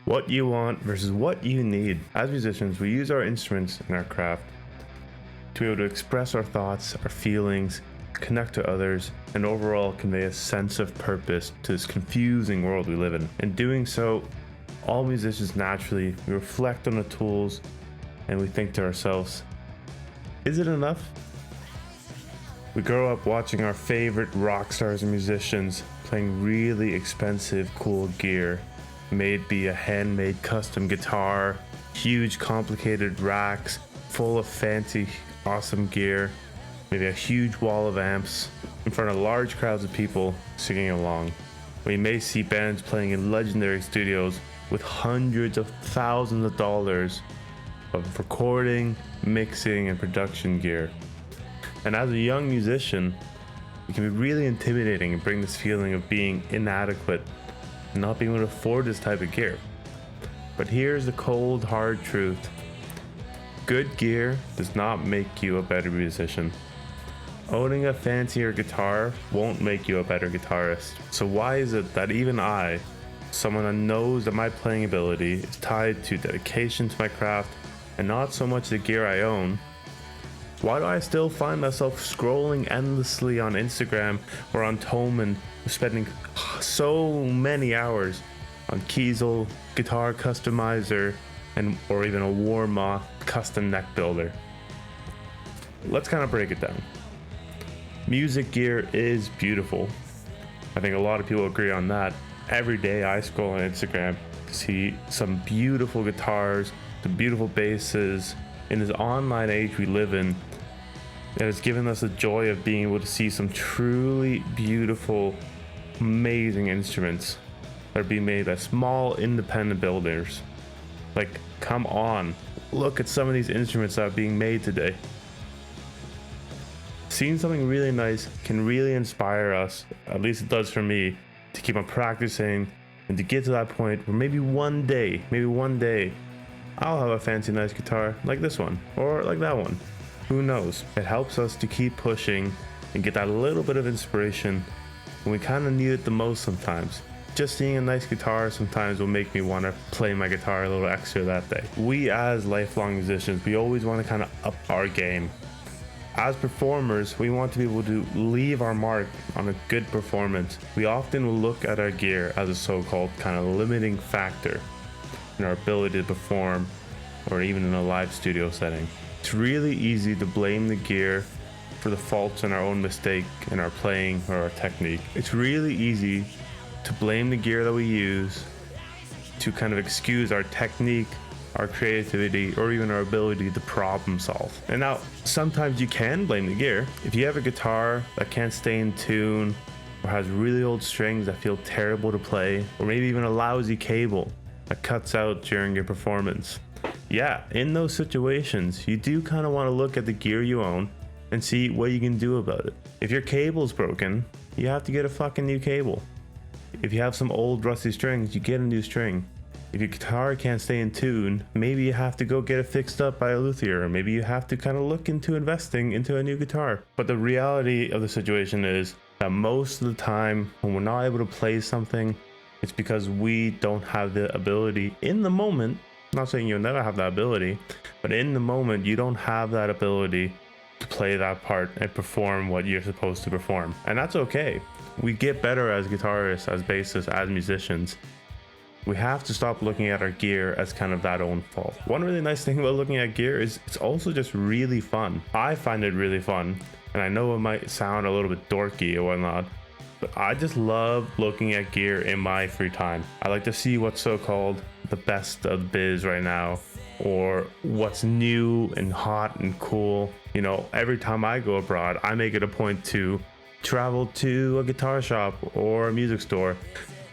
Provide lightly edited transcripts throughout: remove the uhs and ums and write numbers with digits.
What you want versus what you need. As musicians, we use our instruments in our craft to be able to express our thoughts, our feelings, connect to others, and overall convey a sense of purpose to this confusing world we live in. In doing so, all musicians naturally we reflect on the tools and we think to ourselves, is it enough? We grow up watching our favorite rock stars and musicians playing really expensive, cool gear. May it be a handmade custom guitar, huge complicated racks full of fancy, awesome gear, maybe a huge wall of amps in front of large crowds of people singing along. We may see bands playing in legendary studios with hundreds of thousands of dollars of recording, mixing, and production gear. And as a young musician, it can be really intimidating and bring this feeling of being inadequate and not being able to afford this type of gear. But here's the cold, hard truth. Good gear does not make you a better musician. Owning a fancier guitar won't make you a better guitarist. So why is it that even I, someone that knows that my playing ability is tied to dedication to my craft and not so much the gear I own, why do I still find myself scrolling endlessly on Instagram or on Toman, spending so many hours on Kiesel, guitar customizer, or even a Warmoth custom neck builder? Let's kind of break it down. Music gear is beautiful. I think a lot of people agree on that. Every day I scroll on Instagram to see some beautiful guitars, some beautiful basses. In this online age we live in, it has given us the joy of being able to see some truly beautiful, amazing instruments that are being made by small independent builders. Like, come on, look at some of these instruments that are being made today. Seeing something really nice can really inspire us, at least it does for me, to keep on practicing and to get to that point where maybe one day, I'll have a fancy nice guitar like this one or like that one. Who knows? It helps us to keep pushing and get that little bit of inspiration when we kind of need it the most sometimes. Just seeing a nice guitar sometimes will make me want to play my guitar a little extra that day. We as lifelong musicians, we always want to kind of up our game. As performers, we want to be able to leave our mark on a good performance. We often will look at our gear as a so-called kind of limiting factor in our ability to perform or even in a live studio setting. It's really easy to blame the gear for the faults in our own mistake in our playing or our technique. It's really easy to blame the gear that we use to kind of excuse our technique, our creativity, or even our ability to problem solve. And now, sometimes you can blame the gear. If you have a guitar that can't stay in tune or has really old strings that feel terrible to play, or maybe even a lousy cable that cuts out during your performance. Yeah, in those situations, you do kind of want to look at the gear you own and see what you can do about it. If your cable's broken, you have to get a fucking new cable. If you have some old rusty strings, you get a new string. If your guitar can't stay in tune, maybe you have to go get it fixed up by a luthier, or maybe you have to kind of look into investing into a new guitar. But the reality of the situation is that most of the time when we're not able to play something, it's because we don't have the ability in the moment. I'm not saying you'll never have that ability, but in the moment you don't have that ability to play that part and perform what you're supposed to perform. And that's okay. We get better as guitarists, as bassists, as musicians. We have to stop looking at our gear as kind of that own fault. One really nice thing about looking at gear is it's also just really fun. I find it really fun, and I know it might sound a little bit dorky or whatnot, but I just love looking at gear in my free time. I like to see what's so-called the best of the biz right now, or what's new and hot and cool. You know, every time I go abroad, I make it a point to travel to a guitar shop or a music store,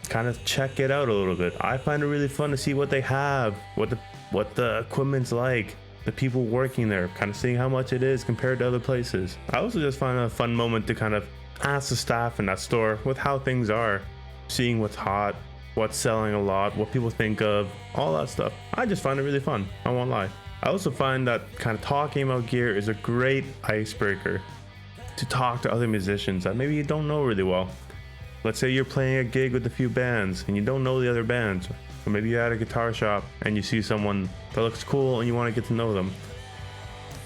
kind of check it out a little bit. I find it really fun to see what they have, what the equipment's like, the people working there, kind of seeing how much it is compared to other places. I also just find a fun moment to kind of ask the staff in that store with how things are, seeing what's hot, what's selling a lot, what people think of, all that stuff. I just find it really fun, I won't lie. I also find that kind of talking about gear is a great icebreaker to talk to other musicians that maybe you don't know really well. Let's say you're playing a gig with a few bands and you don't know the other bands, or maybe you're at a guitar shop and you see someone that looks cool and you want to get to know them.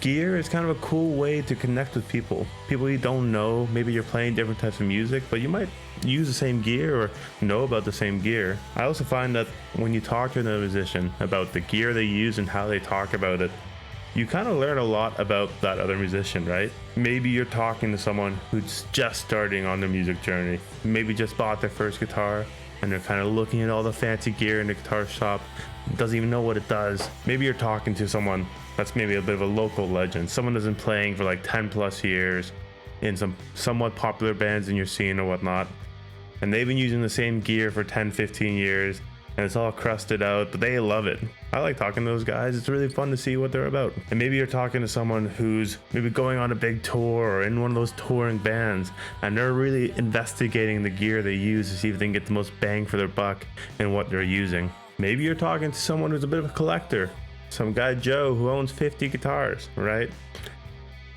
Gear is kind of a cool way to connect with people you don't know. Maybe you're playing different types of music, but you might use the same gear or know about the same gear. I also find that when you talk to another musician about the gear they use and how they talk about it, you kind of learn a lot about that other musician, right? Maybe you're talking to someone who's just starting on their music journey, maybe just bought their first guitar, and they're kind of looking at all the fancy gear in the guitar shop, doesn't even know what it does. Maybe you're talking to someone that's maybe a bit of a local legend, someone that's been playing for like 10 plus years in some somewhat popular bands in your scene or whatnot, and they've been using the same gear for 10-15 years, and it's all crusted out, but they love it. I like talking to those guys. It's really fun to see what they're about. And maybe you're talking to someone who's maybe going on a big tour or in one of those touring bands, and they're really investigating the gear they use to see if they can get the most bang for their buck in what they're using. Maybe you're talking to someone who's a bit of a collector, some guy Joe who owns 50 guitars, right?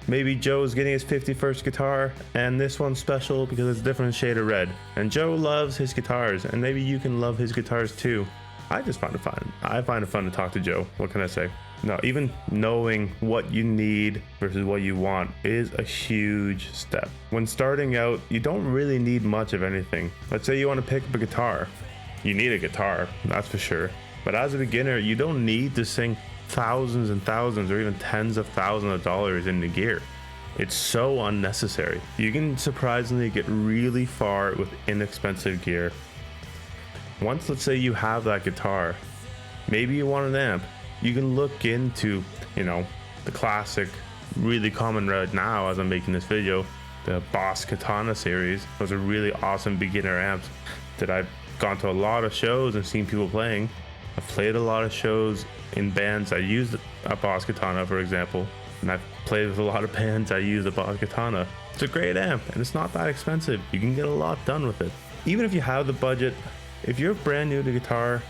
Maybe Joe's getting his 51st guitar, and this one's special because it's a different shade of red. And Joe loves his guitars, and maybe you can love his guitars too. I just find it fun. I find it fun to talk to Joe. What can I say? No, even knowing what you need versus what you want is a huge step. When starting out, you don't really need much of anything. Let's say you want to pick up a guitar. You need a guitar, that's for sure. But as a beginner, you don't need to sink thousands and thousands or even tens of thousands of dollars into gear. It's so unnecessary. You can surprisingly get really far with inexpensive gear. Once, let's say you have that guitar, maybe you want an amp, you can look into, the classic, really common right now as I'm making this video, the Boss Katana series. Those are really awesome beginner amps that I've gone to a lot of shows and seen people playing. I've played a lot of shows in bands I used a Boss Katana, for example, and I've played with a lot of bands I use a Boss Katana. It's a great amp and it's not that expensive. You can get a lot done with it. Even if you have the budget, if you're brand new to guitar,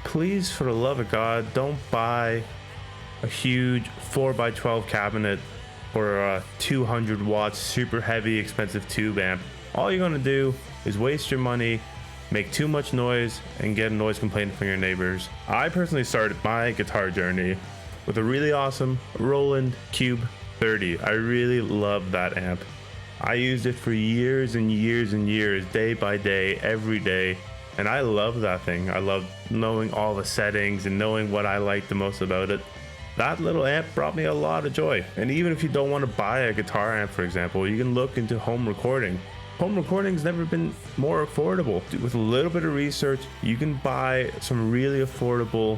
please, for the love of God, don't buy a huge 4x12 cabinet or a 200 watts super heavy expensive tube amp. All you're gonna do is waste your money, make too much noise, and get a noise complaint from your neighbors. I personally started my guitar journey with a really awesome Roland Cube 30. I really love that amp. I used it for years and years and years, day by day, every day, and I love that thing. I love knowing all the settings and knowing what I like the most about it. That little amp brought me a lot of joy. And even if you don't want to buy a guitar amp, for example, you can look into home recording. Home recording's never been more affordable. With a little bit of research, you can buy some really affordable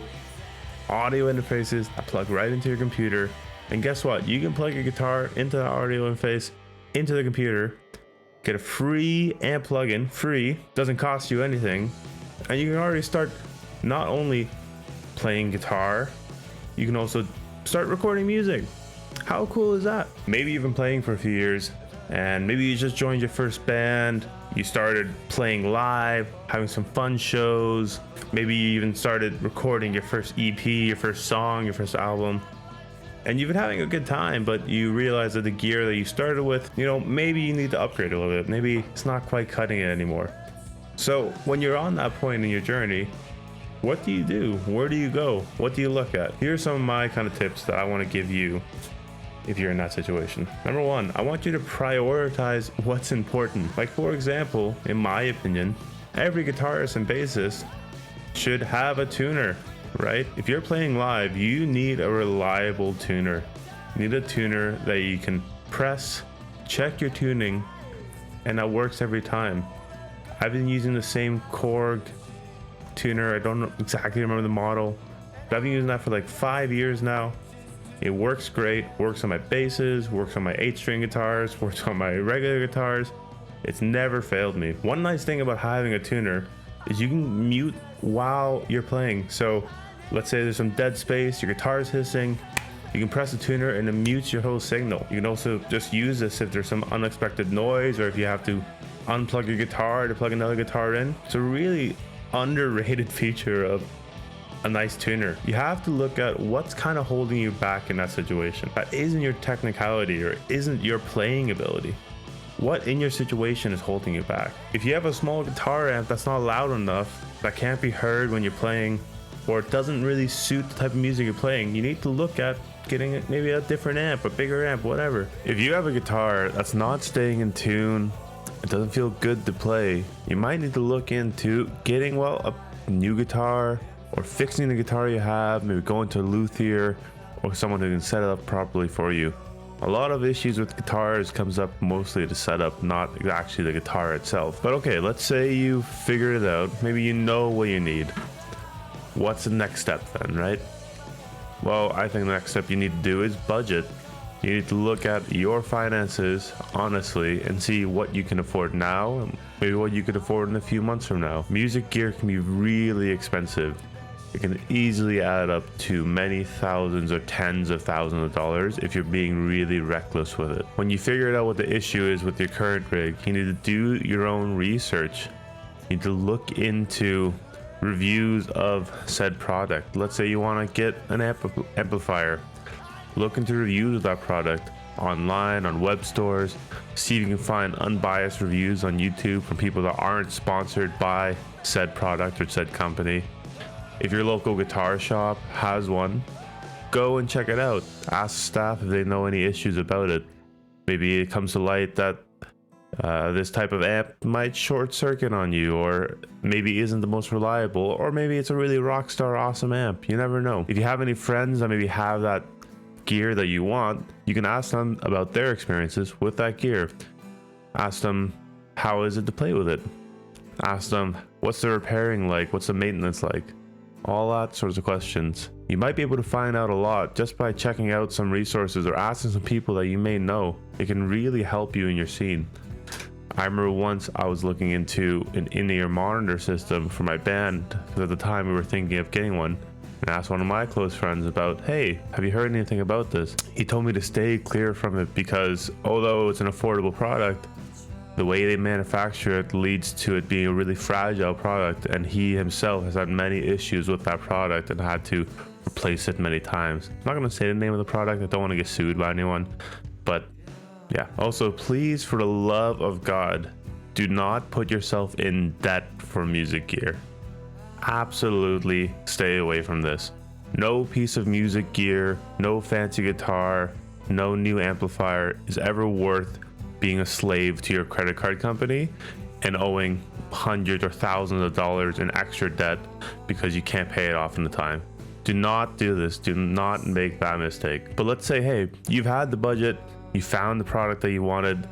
audio interfaces that plug right into your computer. And guess what? You can plug your guitar into the audio interface, into the computer, get a free amp plugin, free, doesn't cost you anything, and you can already start not only playing guitar, you can also start recording music. How cool is that? Maybe you've been playing for a few years, and maybe you just joined your first band, you started playing live, having some fun shows, maybe you even started recording your first EP, your first song, your first album, and you've been having a good time, but you realize that the gear that you started with, maybe you need to upgrade a little bit. Maybe it's not quite cutting it anymore. So when you're on that point in your journey, what do you do? Where do you go? What do you look at? Here are some of my kind of tips that I want to give you if you're in that situation. Number one, I want you to prioritize what's important. Like, for example, in my opinion, every guitarist and bassist should have a tuner, right? If you're playing live, you need a reliable tuner. You need a tuner that you can press, check your tuning, and that works every time. I've been using the same Korg tuner. I don't exactly remember the model, but I've been using that for like 5 years now. It works great, works on my basses, works on my 8-string guitars, works on my regular guitars. It's never failed me. One nice thing about having a tuner is you can mute while you're playing. So let's say there's some dead space, your guitar is hissing, you can press the tuner and it mutes your whole signal. You can also just use this if there's some unexpected noise or if you have to unplug your guitar to plug another guitar in. It's a really underrated feature of a nice tuner. You have to look at what's kind of holding you back in that situation. That isn't your technicality or isn't your playing ability. What in your situation is holding you back? If you have a small guitar amp that's not loud enough, that can't be heard when you're playing, or it doesn't really suit the type of music you're playing, you need to look at getting maybe a different amp, a bigger amp, whatever. If you have a guitar that's not staying in tune, it doesn't feel good to play, you might need to look into getting, well, a new guitar, or fixing the guitar you have, maybe going to a luthier or someone who can set it up properly for you. A lot of issues with guitars comes up mostly the setup, not actually the guitar itself. But okay, let's say you figured it out. Maybe you know what you need. What's the next step then, right? Well, I think the next step you need to do is budget. You need to look at your finances honestly and see what you can afford now, and maybe what you could afford in a few months from now. Music gear can be really expensive. It can easily add up to many thousands or tens of thousands of dollars if you're being really reckless with it. When you figure out what the issue is with your current rig, you need to do your own research. You need to look into reviews of said product. Let's say you want to get an amplifier. Look into reviews of that product online, on web stores. See if you can find unbiased reviews on YouTube from people that aren't sponsored by said product or said company. If your local guitar shop has one, go and check it out. Ask staff if they know any issues about it. Maybe it comes to light that this type of amp might short circuit on you, or maybe isn't the most reliable, or maybe it's a really rock star awesome amp. You never know. If you have any friends that maybe have that gear that you want, you can ask them about their experiences with that gear. Ask them, how is it to play with it? Ask them, what's the repairing like? What's the maintenance like? All that sorts of questions. You might be able to find out a lot just by checking out some resources or asking some people that you may know. It can really help you in your scene. I remember once I was looking into an in-ear monitor system for my band, because at the time we were thinking of getting one, and asked one of my close friends about, hey, have you heard anything about this? He told me to stay clear from it because although it's an affordable product, the way they manufacture it leads to it being a really fragile product, and he himself has had many issues with that product and had to replace it many times. I'm not going to say the name of the product, I don't want to get sued by anyone, but yeah. Also, please, for the love of God, do not put yourself in debt for music gear. Absolutely stay away from this. No piece of music gear, no fancy guitar, no new amplifier is ever worth being a slave to your credit card company and owing hundreds or thousands of dollars in extra debt because you can't pay it off in the time. Do not do this. Do not make that mistake. But let's say, hey, you've had the budget, you found the product that you wanted,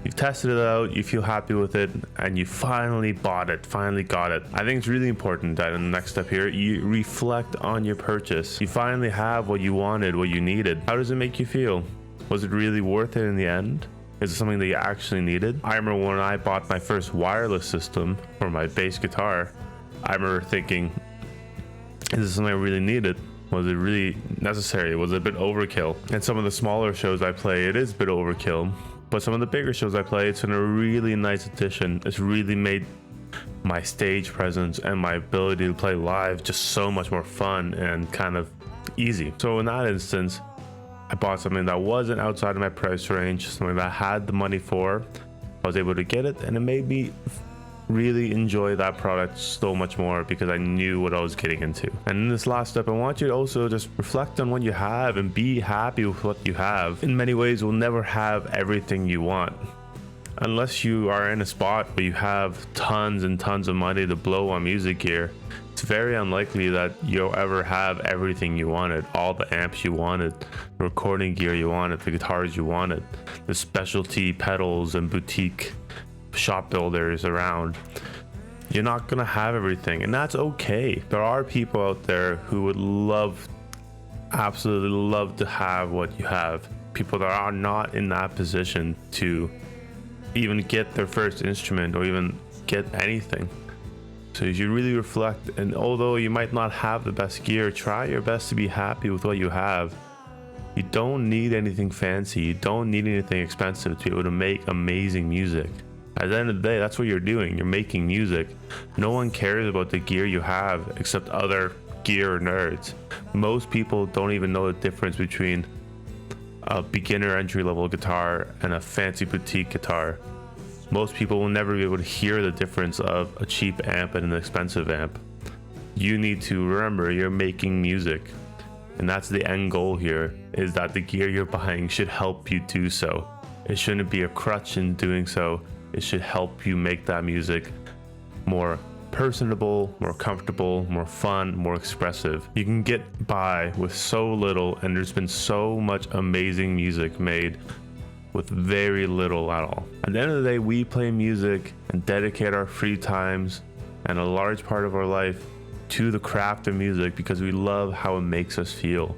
you've tested it out, you feel happy with it, and you finally bought it, finally got it. I think it's really important that in the next step here, you reflect on your purchase. You finally have what you wanted, what you needed. How does it make you feel? Was it really worth it in the end? Is it something that you actually needed? I remember when I bought my first wireless system for my bass guitar, I remember thinking, is this something I really needed? Was it really necessary? Was it a bit overkill? And some of the smaller shows I play, it is a bit overkill. But some of the bigger shows I play, it's been a really nice addition. It's really made my stage presence and my ability to play live just so much more fun and kind of easy. So in that instance, I bought something that wasn't outside of my price range, something that I had the money for. I was able to get it, and it made me really enjoy that product so much more because I knew what I was getting into. And in this last step, I want you to also just reflect on what you have and be happy with what you have. In many ways, we'll never have everything you want. Unless you are in a spot where you have tons and tons of money to blow on music gear, it's very unlikely that you'll ever have everything you wanted, all the amps you wanted, the recording gear you wanted, the guitars you wanted, the specialty pedals and boutique shop builders around. You're not gonna have everything, and that's okay. There are people out there who would love, absolutely love to have what you have. People that are not in that position to even get their first instrument or even get anything. So you should really reflect, and although you might not have the best gear, try your best to be happy with what you have. You don't need anything fancy, you don't need anything expensive to be able to make amazing music. At the end of the day, that's what you're doing. You're making music. No one cares about the gear you have except other gear nerds. Most people don't even know the difference between a beginner entry-level guitar and a fancy boutique guitar. Most people will never be able to hear the difference of a cheap amp and an expensive amp. You need to remember you're making music, and that's the end goal here, is that the gear you're buying should help you do so. It shouldn't be a crutch in doing so. It should help you make that music more personable, more comfortable, more fun, more expressive. You can get by with so little, and there's been so much amazing music made with very little at all. At the end of the day, we play music and dedicate our free times and a large part of our life to the craft of music because we love how it makes us feel.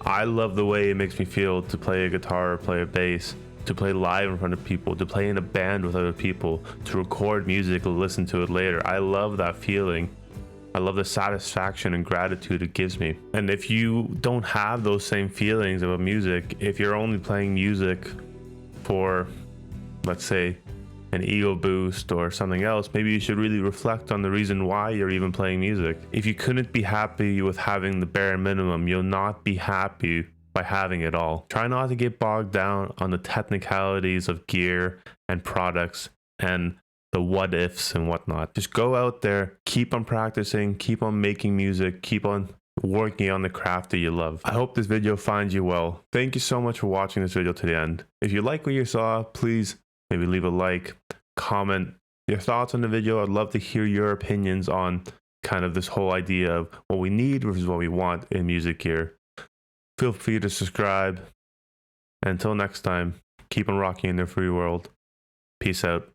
I love the way it makes me feel to play a guitar or play a bass, to play live in front of people, to play in a band with other people, to record music and listen to it later. I love that feeling. I love the satisfaction and gratitude it gives me. And if you don't have those same feelings about music, if you're only playing music for, let's say, an ego boost or something else, maybe you should really reflect on the reason why you're even playing music. If you couldn't be happy with having the bare minimum, you'll not be happy by having it all. Try not to get bogged down on the technicalities of gear and products and the what ifs and whatnot. Just go out there, keep on practicing, keep on making music, keep on working on the craft that you love. I hope this video finds you well. Thank you so much for watching this video to the end. If you like what you saw, please maybe leave a like, comment your thoughts on the video. I'd love to hear your opinions on kind of this whole idea of what we need versus what we want in music gear. Feel free to subscribe. And until next time, keep on rocking in the free world. Peace out.